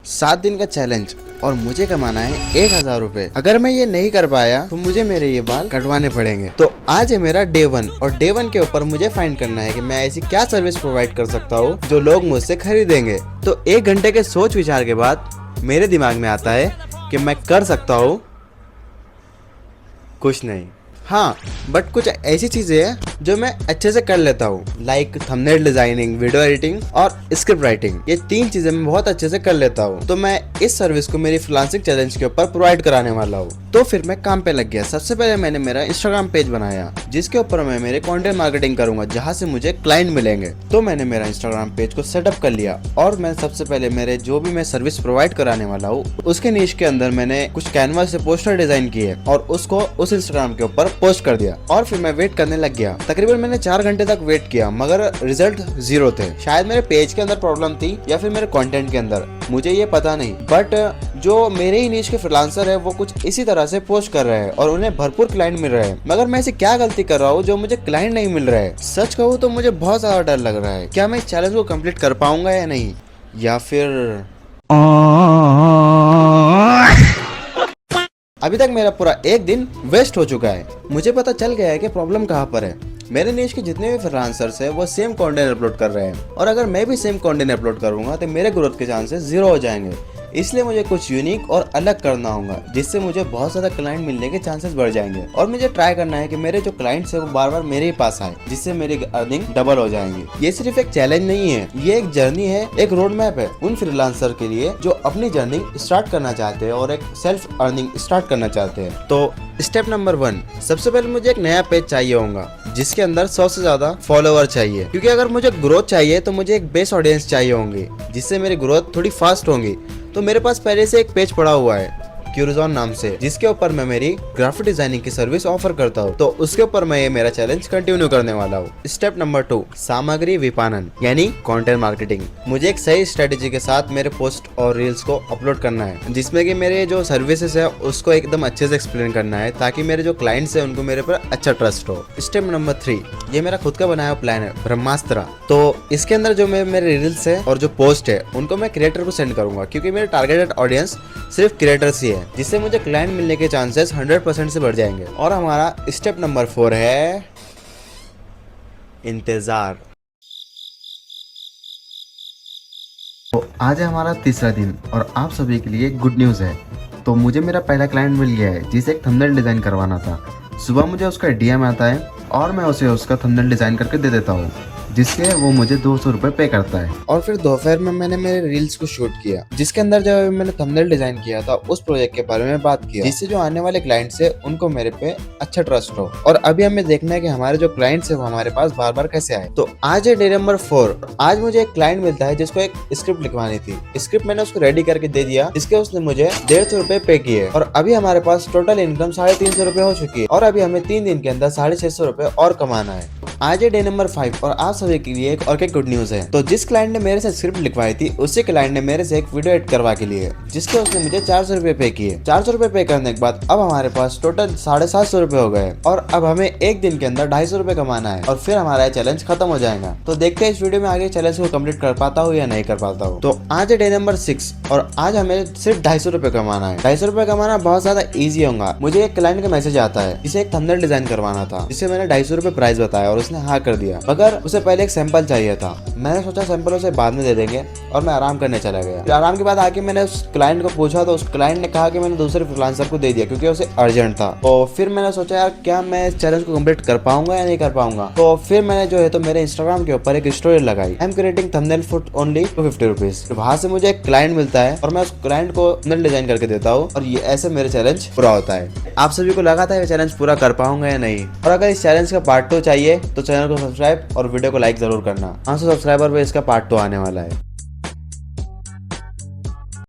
7 दिन का चैलेंज और मुझे कमाना है 1000 रुपए। अगर मैं ये नहीं कर पाया तो मुझे मेरे ये बाल कटवाने पड़ेंगे। तो आज है मेरा डे 1 और डे 1 के ऊपर मुझे फाइंड करना है कि मैं ऐसी क्या सर्विस प्रोवाइड कर सकता हूँ जो लोग मुझसे खरीदेंगे। तो 1 घंटे के सोच विचार के बाद मेरे दिमाग में आता है कि मैं कर सकता हूँ कुछ नहीं, हाँ बट कुछ ऐसी चीजें हैं जो मैं अच्छे से कर लेता हूँ, like thumbnail designing, video editing और स्क्रिप्ट राइटिंग। ये 3 चीजें मैं बहुत अच्छे से कर लेता हूँ। तो मैं इस सर्विस को मेरी फ्रीलांसिंग चैलेंज के ऊपर प्रोवाइड कराने वाला हूँ। तो फिर मैं काम पे लग गया। सबसे पहले मैंने मेरा इंस्टाग्राम पेज बनाया जिसके ऊपर मैं मेरे कंटेंट मार्केटिंग करूंगा जहाँ से मुझे क्लाइंट मिलेंगे। तो मैंने मेरा इंस्टाग्राम पेज को सेटअप कर लिया और मैं सबसे पहले मेरे जो भी मैं सर्विस प्रोवाइड कराने वाला हूँ उसके नीश के अंदर मैंने कुछ कैनवास से पोस्टर डिजाइन किए और उसको उस इंस्टाग्राम के ऊपर पोस्ट कर दिया। और फिर मैं वेट करने लग गया। तकरीबन मैंने 4 घंटे तक वेट किया मगर रिजल्ट 0 थे। शायद मेरे पेज के अंदर प्रॉब्लम थी या फिर मेरे कंटेंट के अंदर, मुझे ये पता नहीं। बट जो मेरे ही नीच के फ्रीलांसर है वो कुछ इसी तरह से पोस्ट कर रहे हैं और उन्हें भरपूर क्लाइंट मिल रहे हैं। मगर मैं ऐसी क्या गलती कर रहा हूँ जो मुझे क्लाइंट नहीं मिल रहा है? सच कहूँ तो मुझे बहुत ज्यादा डर लग रहा है। क्या मैं इस चैलेंज को कंप्लीट कर पाऊंगा या नहीं, या फिर अभी तक मेरा पूरा 1 दिन वेस्ट हो चुका है। मुझे पता चल गया है कि प्रॉब्लम कहाँ पर है। मेरे नीश के जितने भी फ्रीलांसर्स हैं वो सेम कंटेंट अपलोड कर रहे हैं और अगर मैं भी सेम कंटेंट अपलोड करूंगा तो मेरे ग्रोथ के चांसेस 0 हो जाएंगे। इसलिए मुझे कुछ यूनिक और अलग करना होगा जिससे मुझे बहुत ज्यादा क्लाइंट मिलने के चांसेस बढ़ जाएंगे। और मुझे ट्राई करना है कि मेरे जो क्लाइंट्स है वो बार बार मेरे ही पास आए जिससे मेरी अर्निंग डबल हो जाएंगी। ये सिर्फ एक चैलेंज नहीं है, ये एक जर्नी है, एक रोड मैप है उन फ्रीलांसर के लिए जो अपनी जर्नी स्टार्ट करना चाहते हैं और एक सेल्फ अर्निंग स्टार्ट करना चाहते हैं। तो स्टेप नंबर 1, सबसे पहले मुझे एक नया पेज चाहिए होगा जिसके अंदर 100 से ज्यादा फॉलोवर चाहिए, क्योंकि अगर मुझे ग्रोथ चाहिए तो मुझे एक बेस ऑडियंस चाहिए होंगी जिससे मेरी ग्रोथ थोड़ी फास्ट होगी। तो मेरे पास पहले से एक पेज पड़ा हुआ है क्यूरिजॉन नाम से जिसके ऊपर मैं मेरी ग्राफिक डिजाइनिंग की सर्विस ऑफर करता हूँ। तो उसके ऊपर मैं ये मेरा चैलेंज कंटिन्यू करने वाला हूँ। स्टेप नंबर 2, सामग्री विपणन यानी कंटेंट मार्केटिंग। मुझे एक सही स्ट्रेटेजी के साथ मेरे पोस्ट और रील्स को अपलोड करना है जिसमें कि मेरे जो सर्विसेज है उसको एकदम अच्छे से एक्सप्लेन करना है ताकि मेरे जो क्लाइंट्स है उनको मेरे पर अच्छा ट्रस्ट हो। स्टेप नंबर 3, ये मेरा खुद का बनाया हुआ प्लान है ब्रह्मास्त्र। तो इसके अंदर जो मेरे रील्स है और जो पोस्ट है उनको मैं क्रिएटर को सेंड करूंगा क्योंकि मेरे टारगेटेड ऑडियंस सिर्फ क्रिएटर्स ही है, जिससे मुझे क्लाइंट मिलने के चांसेस 100% से बढ़ जाएंगे। और हमारा स्टेप नंबर 4 है इंतजार। तो आज है हमारा तीसरा दिन और आप सभी के लिए गुड न्यूज़ है। तो मुझे मेरा पहला क्लाइंट मिल गया है जिसे एक थंबनेल डिजाइन करवाना था। सुबह मुझे उसका डीएम आता है और मैं उसे उसका थंबनेल डिजाइन करके दे देता हूँ जिसके वो मुझे 200 रुपए पे करता है। और फिर दोपहर में मैंने मेरे रील्स को शूट किया जिसके अंदर जब मैंने थंबनेल डिजाइन किया था उस प्रोजेक्ट के बारे में बात किया जिससे जो आने वाले क्लाइंट्स है उनको मेरे पे अच्छा ट्रस्ट हो। और अभी हमें देखना है कि हमारे जो क्लाइंट्स है वो हमारे पास बार बार कैसे आए। तो आज है डे नंबर 4। आज मुझे एक क्लाइंट मिलता है जिसको एक स्क्रिप्ट लिखवानी थी। स्क्रिप्ट मैंने उसको रेडी करके दे दिया जिसके उसने मुझे 150 रुपए पे किए और अभी हमारे पास टोटल इनकम 350 रुपए हो चुकी है और अभी हमें 3 दिन के अंदर 650 रुपए और कमाना है। आज है डे नंबर 5 और आप सभी के लिए एक गुड न्यूज है। तो जिस क्लाइंट ने मेरे से स्क्रिप्ट लिखवाई थी उसी क्लाइंट ने मेरे से एक वीडियो एडिट करवा के लिए जिसके उसने मुझे 400 रुपए पे किए। 400 रुपए पे करने के बाद अब हमारे पास टोटल 750 रुपए हो गए और अब हमें 1 दिन के अंदर 250 रुपए कमाना है और फिर हमारा चैलेंज खत्म हो जाएगा। तो देखते हैं इस वीडियो में आगे चैलेंज को कंप्लीट कर पाता हूँ या नहीं कर पाता हूँ। तो आज है डे नंबर 6 और आज हमें सिर्फ 250 रुपए कमाना है। 250 रुपए कमाना बहुत ज्यादा ईजी होगा। मुझे एक क्लाइंट का मैसेज आता है जिसे एक थंबनेल डिजाइन करवाना था जिसे मैंने 250 रुपए प्राइस बताया और उसने हाँ कर दिया, मगर उसे पहले एक सैंपल चाहिए था। मैंने सोचा सैंपल उसे बाद में दे देंगे और मैं आराम करने चला गया। फिर आराम के बाद आके मैंने उस क्लाइंट को पूछा तो उस क्लाइंट ने कहा कि मैंने दूसरे फ्रीलांसर को दे दिया क्योंकि उसे अर्जेंट था। तो फिर मैंने सोचा यार क्या मैं इस चैलेंज को कंप्लीट कर पाऊंगा या नहीं कर पाऊंगा। तो फिर मैंने जो है तो मेरे इंस्टाग्राम के ऊपर एक स्टोरी लगाई, I am creating thumbnail for only 250 rupees. वहां से मुझे एक क्लाइंट मिलता है और मैं उस क्लाइंट को थंबनेल डिजाइन करके देता हूँ और ये ऐसे मेरे चैलेंज पूरा होता है। आप सभी को लगा था ये चैलेंज पूरा कर पाऊंगा या नहीं, और अगर इस चैलेंज का पार्ट 2 चाहिए तो चैनल को सब्सक्राइब और वीडियो को लाइक जरूर करना। 500 सब्सक्राइबर पे इसका पार्ट 2 आने वाला है।